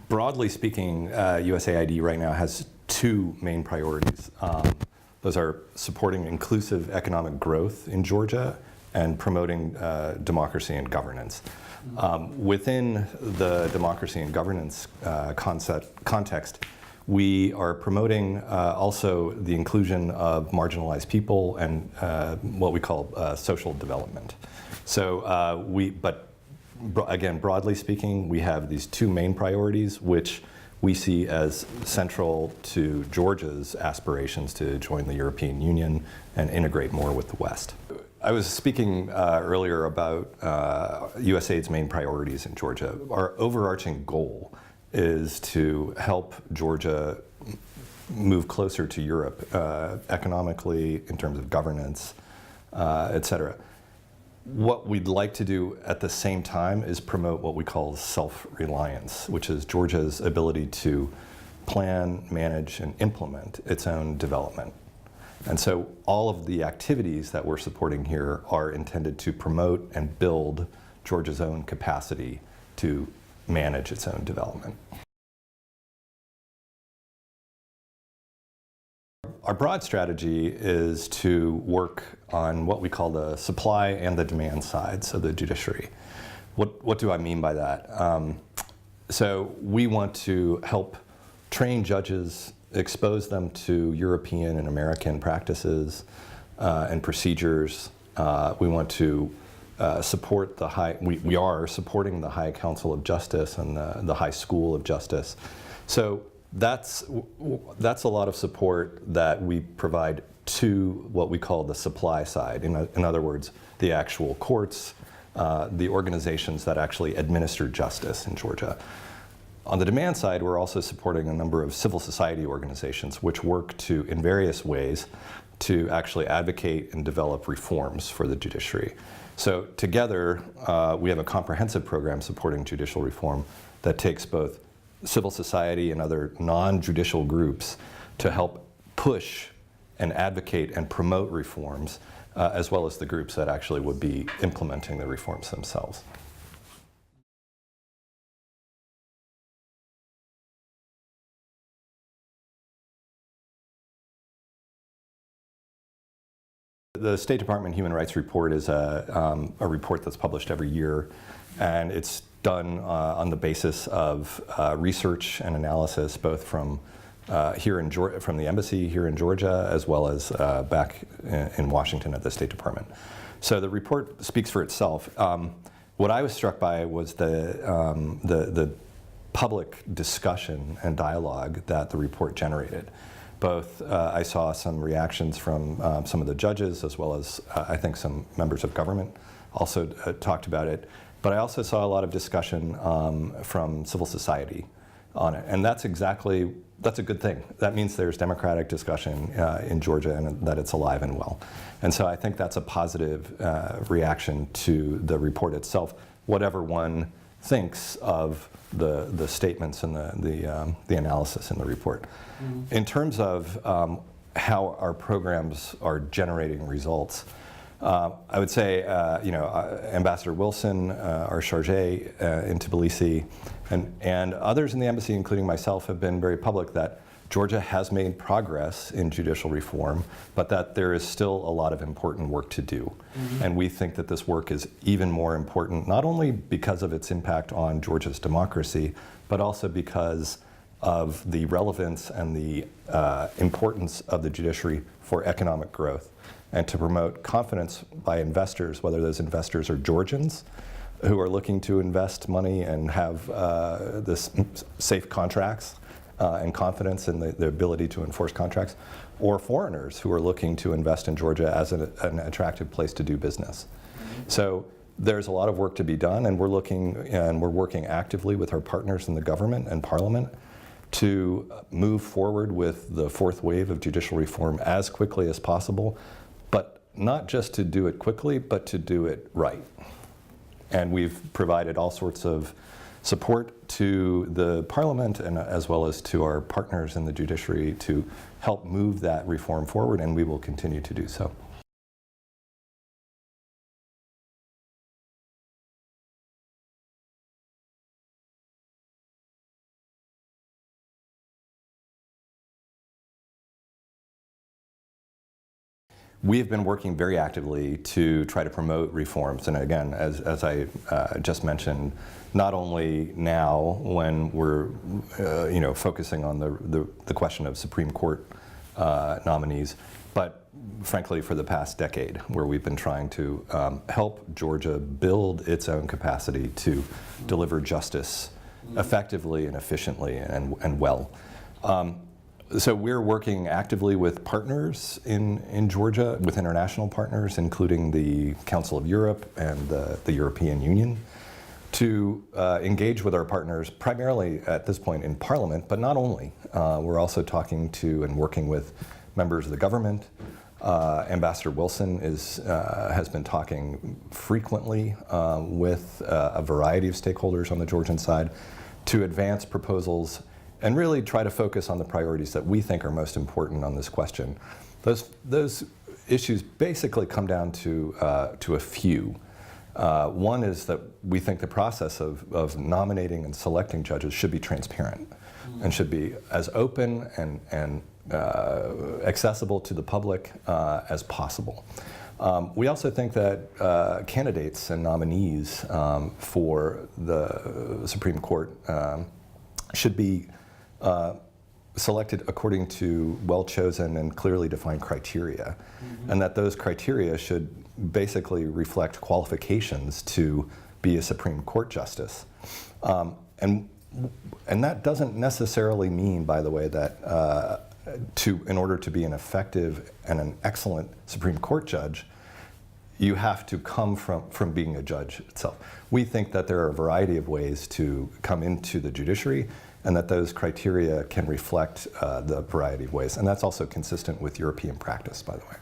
Broadly speaking, USAID right now has two main priorities. Those are supporting inclusive economic growth in Georgia and promoting democracy and governance. Within the democracy and governance context, we are promoting also the inclusion of marginalized people and what we call social development. So again, broadly speaking, we have these two main priorities, which we see as central to Georgia's aspirations to join the European Union and integrate more with the West. I was speaking earlier about USAID's main priorities in Georgia. Our overarching goal is to help Georgia move closer to Europe economically, in terms of governance, et cetera. What we'd like to do at the same time is promote what we call self-reliance, which is Georgia's ability to plan, manage, and implement its own development. And so all of the activities that we're supporting here are intended to promote and build Georgia's own capacity to manage its own development. Our broad strategy is to work on what we call the supply and the demand sides of the judiciary. What do I mean by that? So we want to help train judges, expose them to European and American practices and procedures. We want to support we are supporting the High Council of Justice and the High School of Justice. So that's a lot of support that we provide to what we call the supply side. In other words, the actual courts, the organizations that actually administer justice in Georgia. On the demand side, we're also supporting a number of civil society organizations which work in various ways to actually advocate and develop reforms for the judiciary. So together, we have a comprehensive program supporting judicial reform that takes both civil society and other non-judicial groups to help push and advocate and promote reforms, as well as the groups that actually would be implementing the reforms themselves. The State Department Human Rights Report is a report that's published every year, and it's done on the basis of research and analysis, both from from the embassy here in Georgia, as well as back in Washington at the State Department. So the report speaks for itself. What I was struck by was the public discussion and dialogue that the report generated. Both, I saw some reactions from some of the judges, as well as I think some members of government also talked about it. But I also saw a lot of discussion from civil society on it. And that's a good thing. That means there's democratic discussion in Georgia and that it's alive and well. And so I think that's a positive reaction to the report itself, whatever one thinks of the statements and the analysis in the report. Mm-hmm. In terms of how our programs are generating results, I would say, Ambassador Wilson, our charge in Tbilisi, and others in the embassy, including myself, have been very public that Georgia has made progress in judicial reform, but that there is still a lot of important work to do. Mm-hmm. And we think that this work is even more important, not only because of its impact on Georgia's democracy, but also because of the relevance and the importance of the judiciary for economic growth and to promote confidence by investors, whether those investors are Georgians who are looking to invest money and have this safe contracts and confidence in the ability to enforce contracts, or foreigners who are looking to invest in Georgia as an attractive place to do business. Mm-hmm. So there's a lot of work to be done, and we're working actively with our partners in the government and parliament to move forward with the fourth wave of judicial reform as quickly as possible, but not just to do it quickly, but to do it right. And we've provided all sorts of support to the parliament and as well as to our partners in the judiciary to help move that reform forward, and we will continue to do so. we have been working very actively to try to promote reforms. And again, as I just mentioned, not only now when we're focusing on the question of Supreme Court nominees, but frankly for the past decade, where we've been trying to help Georgia build its own capacity to deliver justice effectively and efficiently and well. So we're working actively with partners in Georgia, with international partners, including the Council of Europe and the European Union, to engage with our partners primarily at this point in Parliament, but not only. We're also talking to and working with members of the government. Ambassador Wilson has been talking frequently with a variety of stakeholders on the Georgian side to advance proposals and really try to focus on the priorities that we think are most important on this question. Those issues basically come down to a few. One is that we think the process of nominating and selecting judges should be transparent and should be as open and accessible to the public as possible. We also think that candidates and nominees for the Supreme Court should be selected according to well-chosen and clearly defined criteria, and that those criteria should basically reflect qualifications to be a Supreme Court justice. And that doesn't necessarily mean, by the way, that in order to be an effective and an excellent Supreme Court judge, you have to come from being a judge itself. We think that there are a variety of ways to come into the judiciary, and that those criteria can reflect the variety of ways. And that's also consistent with European practice, by the way.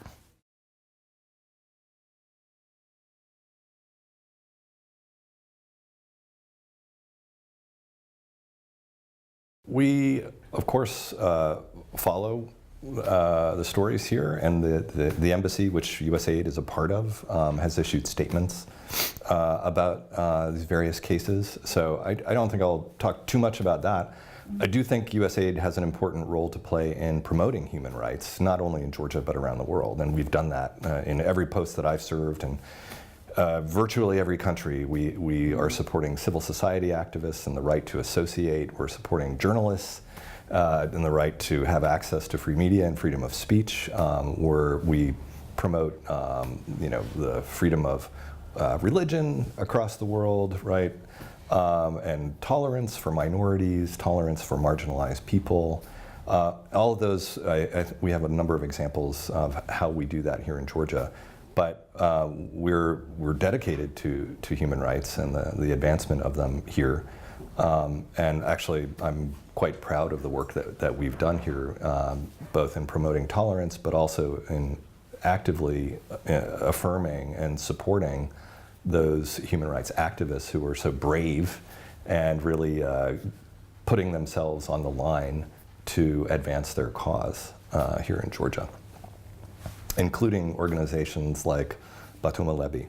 We, of course, follow the stories here, and the embassy, which USAID is a part of, has issued statements about these various cases. So I don't think I'll talk too much about that. I do think USAID has an important role to play in promoting human rights, not only in Georgia but around the world, and we've done that in every post that I've served, and virtually every country. We are supporting civil society activists and the right to associate. We're supporting journalists and the right to have access to free media and freedom of speech, where we promote the freedom of religion across the world, right? And tolerance for minorities, tolerance for marginalized people. All of those, we have a number of examples of how we do that here in Georgia. But we're dedicated to human rights and the advancement of them here. And actually, I'm quite proud of the work that we've done here, both in promoting tolerance, but also in actively affirming and supporting those human rights activists who are so brave and really putting themselves on the line to advance their cause here in Georgia, including organizations like Batuma Levi.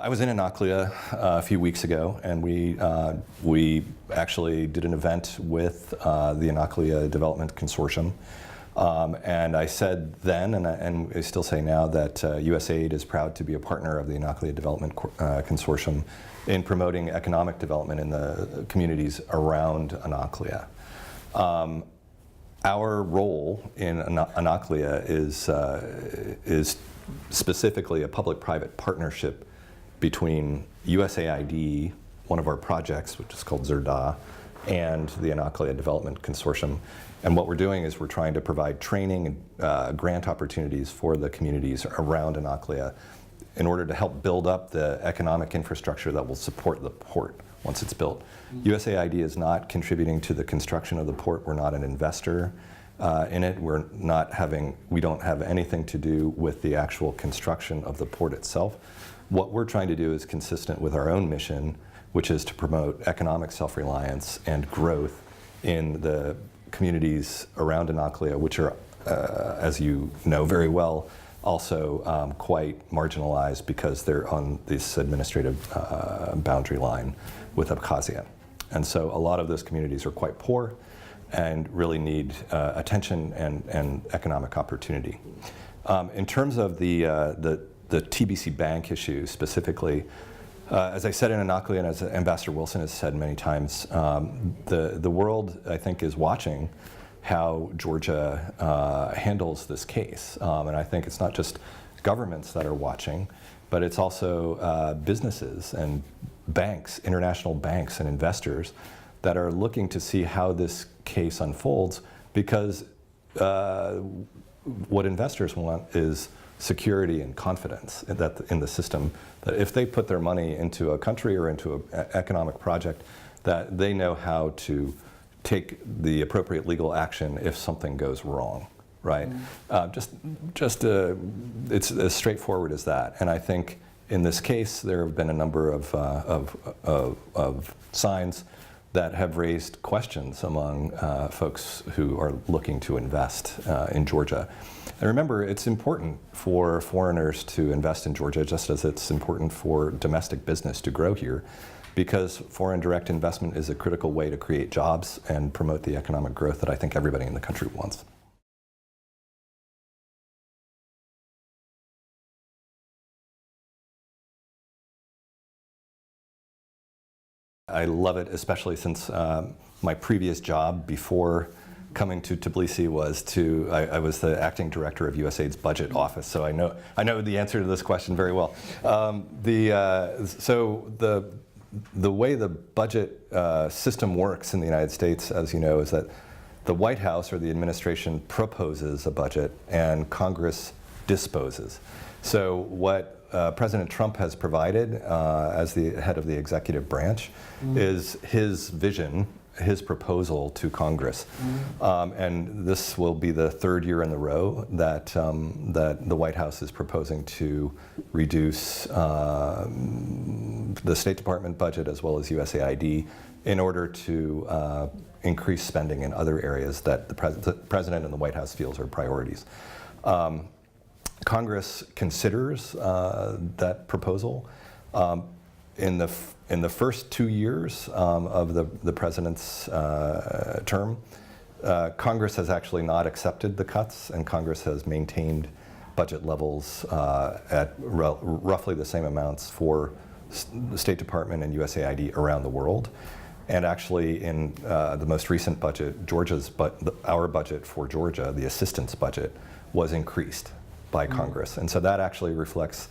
I was in Anaklia a few weeks ago, and we actually did an event with the Anaklia Development Consortium. And I said then, and I still say now, that USAID is proud to be a partner of the Anaklia Development Consortium in promoting economic development in the communities around Anaklia. Our role in Anaklia is specifically a public-private partnership between USAID, one of our projects, which is called ZERDA, and the Anaklia Development Consortium. And what we're doing is we're trying to provide training and grant opportunities for the communities around Anaklia in order to help build up the economic infrastructure that will support the port once it's built. USAID is not contributing to the construction of the port. We're not an investor in it. We don't have anything to do with the actual construction of the port itself. What we're trying to do is consistent with our own mission, which is to promote economic self-reliance and growth in the communities around Anaklia, which are, as you know very well, also quite marginalized because they're on this administrative boundary line with Abkhazia. And so a lot of those communities are quite poor and really need attention and economic opportunity. In terms of the TBC bank issue specifically, as I said in Inoculi and as Ambassador Wilson has said many times, the world, I think, is watching how Georgia handles this case. And I think it's not just governments that are watching, but it's also businesses and banks, international banks and investors that are looking to see how this case unfolds, because what investors want is security and confidence in the system, that if they put their money into a country or into an economic project, that they know how to take the appropriate legal action if something goes wrong, right? It's as straightforward as that. And I think in this case, there have been a number of signs that have raised questions among folks who are looking to invest in Georgia. And remember, it's important for foreigners to invest in Georgia, just as it's important for domestic business to grow here, because foreign direct investment is a critical way to create jobs and promote the economic growth that I think everybody in the country wants. I love it, especially since my previous job before coming to Tbilisi was I was the acting director of USAID's budget office, so I know the answer to this question very well. So the way the budget system works in the United States, as you know, is that the White House or the administration proposes a budget and Congress disposes. So what President Trump has provided as the head of the executive branch is his vision, his proposal to Congress. And this will be the third year in a row that the White House is proposing to reduce the State Department budget as well as USAID in order to increase spending in other areas that the President and the White House feels are priorities. Congress considers that proposal. In the first 2 years of the president's term, Congress has actually not accepted the cuts, and Congress has maintained budget levels at roughly the same amounts for the State Department and USAID around the world. And actually, in the most recent budget, our budget for Georgia, the assistance budget, was increased by Congress. And so that actually reflects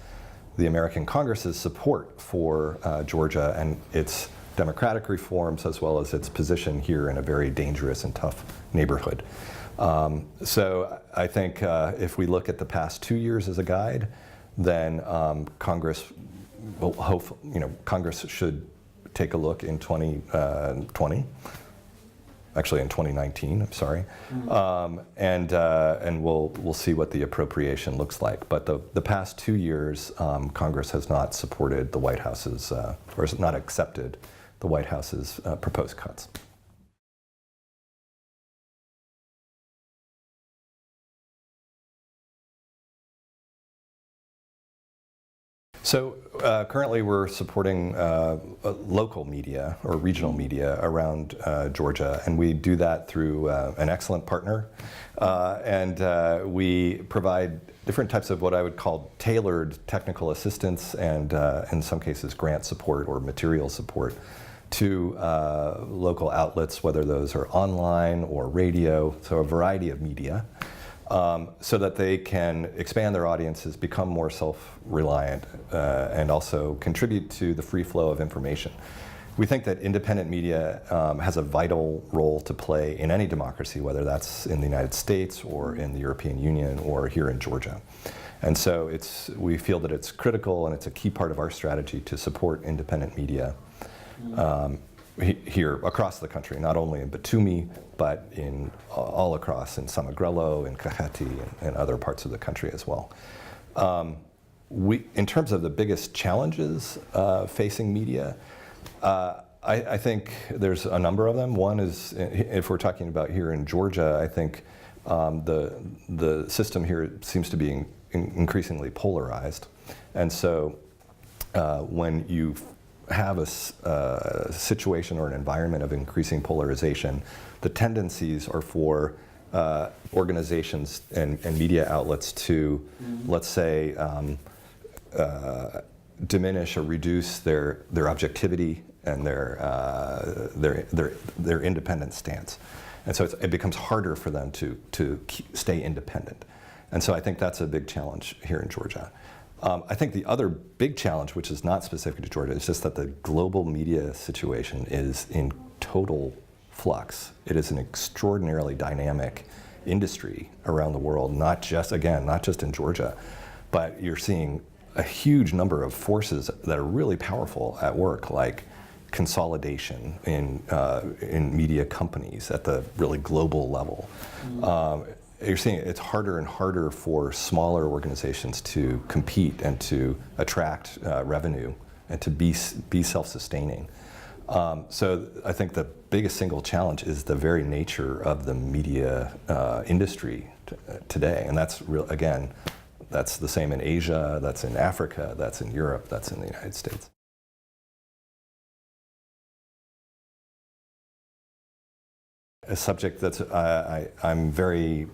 the American Congress's support for Georgia and its democratic reforms, as well as its position here in a very dangerous and tough neighborhood. So I think if we look at the past 2 years as a guide, then Congress Congress should take a look in 2020. Actually, in 2019, I'm sorry, and we'll see what the appropriation looks like. But the past 2 years, Congress has not supported the White House's, or has not accepted the White House's proposed cuts. So currently we're supporting local media or regional media around Georgia, and we do that through an excellent partner. And we provide different types of what I would call tailored technical assistance and in some cases grant support or material support to local outlets, whether those are online or radio, so a variety of media. So that they can expand their audiences, become more self-reliant, and also contribute to the free flow of information. We think that independent media has a vital role to play in any democracy, whether that's in the United States or in the European Union or here in Georgia. And so we feel that it's critical and it's a key part of our strategy to support independent media here across the country, not only in Batumi, but all across in Samegrelo, in Kahati, and other parts of the country as well. In terms of the biggest challenges facing media, I think there's a number of them. One is, if we're talking about here in Georgia, I think the system here seems to be increasingly polarized. And so when you have a situation or an environment of increasing polarization, the tendencies are for organizations and media outlets to, let's say, diminish or reduce their objectivity and their independent stance. And so it becomes harder for them to stay independent. And so I think that's a big challenge here in Georgia. I think the other big challenge, which is not specific to Georgia, is just that the global media situation is in total flux. It is an extraordinarily dynamic industry around the world, not just in Georgia, but you're seeing a huge number of forces that are really powerful at work, like consolidation in media companies at the really global level. You're seeing it's harder and harder for smaller organizations to compete and to attract revenue and to be self-sustaining. So I think the biggest single challenge is the very nature of the media industry today, and that's again, that's the same in Asia, that's in Africa, that's in Europe, that's in the United States. A subject that I'm very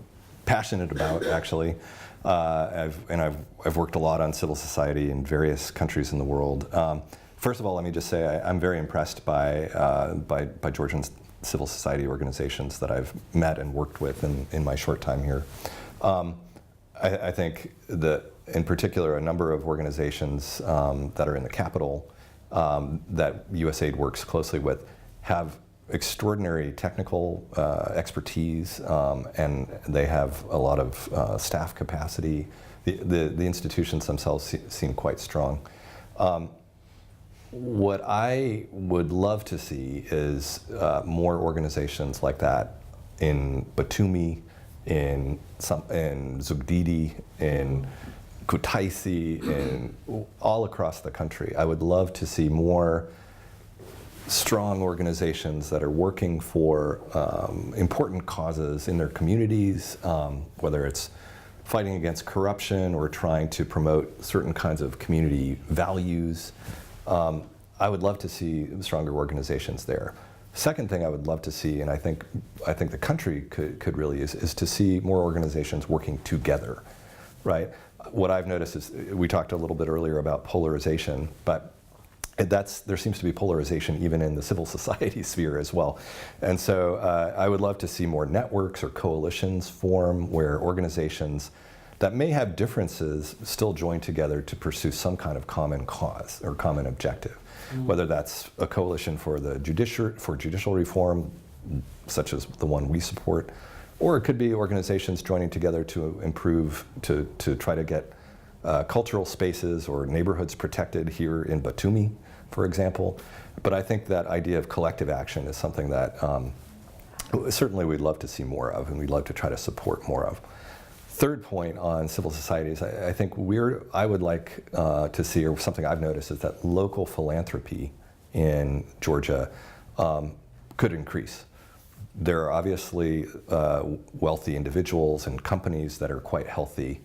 passionate about, actually. I've worked a lot on civil society in various countries in the world. First of all, let me just say I'm very impressed by Georgian civil society organizations that I've met and worked with in my short time here. I think that, in particular, a number of organizations that are in the capital that USAID works closely with have extraordinary technical expertise, and they have a lot of staff capacity. The institutions themselves seem quite strong. What I would love to see is more organizations like that in Batumi, in Zugdidi, in Kutaisi, in all across the country. I would love to see more strong organizations that are working for important causes in their communities, whether it's fighting against corruption or trying to promote certain kinds of community values. I would love to see stronger organizations there. Second thing I would love to see, and I think the country could really is to see more organizations working together, right? What I've noticed is, we talked a little bit earlier about polarization, but there seems to be polarization even in the civil society sphere as well. And so I would love to see more networks or coalitions form where organizations that may have differences still join together to pursue some kind of common cause or common objective. Whether that's a coalition for judicial reform, such as the one we support, or it could be organizations joining together to improve, to try to get cultural spaces or neighborhoods protected here in Batumi, for example. But I think that idea of collective action is something that certainly we'd love to see more of, and we'd love to try to support more of. Third point on civil societies, I think I would like to see, or something I've noticed, is that local philanthropy in Georgia could increase. There are obviously wealthy individuals and companies that are quite healthy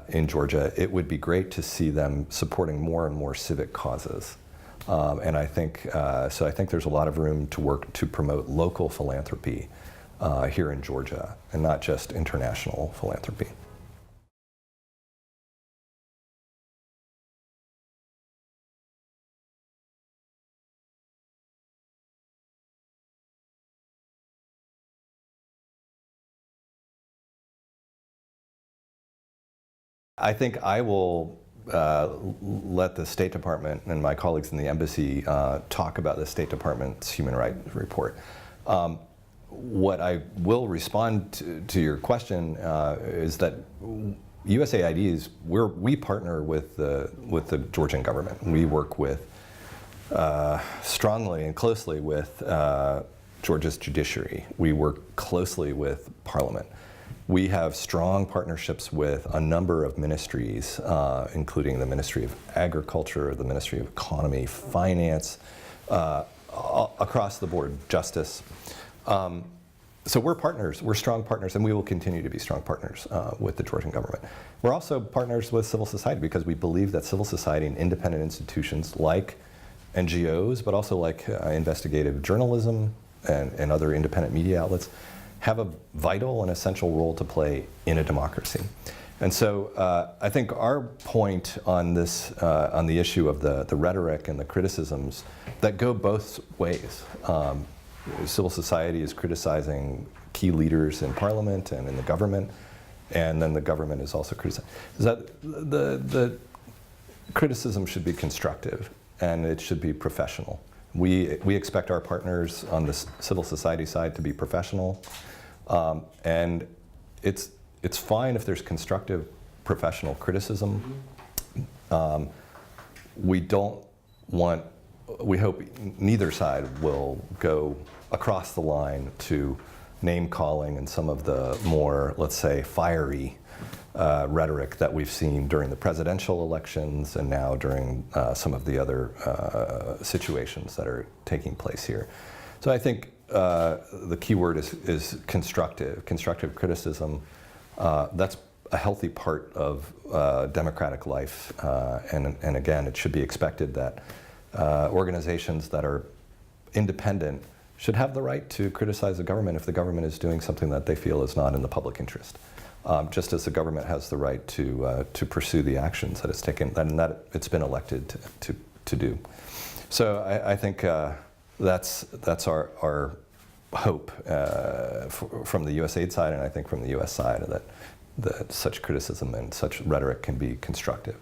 in Georgia. It would be great to see them supporting more and more civic causes. And I think there's a lot of room to work to promote local philanthropy here in Georgia, and not just international philanthropy. I think I will let the State Department and my colleagues in the embassy talk about the State Department's human rights report. What I will respond to your question is that USAID we partner with the Georgian government. We work with strongly and closely with Georgia's judiciary. We work closely with Parliament. We have strong partnerships with a number of ministries, including the Ministry of Agriculture, the Ministry of Economy, Finance, across the board, Justice. So we're partners, we're strong partners, and we will continue to be strong partners with the Georgian government. We're also partners with civil society because we believe that civil society and independent institutions like NGOs, but also like investigative journalism and other independent media outlets have a vital and essential role to play in a democracy. And so I think our point on this, on the issue of the rhetoric and the criticisms that go both ways. Civil society is criticizing key leaders in parliament and in the government, and then the government is also criticizing. Is that the criticism should be constructive and it should be professional. We expect our partners on the civil society side to be professional, and it's fine if there's constructive professional criticism. We hope neither side will go across the line to name calling and some of the more, let's say, fiery rhetoric that we've seen during the presidential elections and now during some of the other situations that are taking place here. So I think the key word is constructive criticism. That's a healthy part of democratic life, and again, it should be expected that organizations that are independent should have the right to criticize the government if the government is doing something that they feel is not in the public interest. Just as the government has the right to pursue the actions that it's taken and that it's been elected to do. So I think that's our hope from the USAID side, and I think from the US side, that such criticism and such rhetoric can be constructive.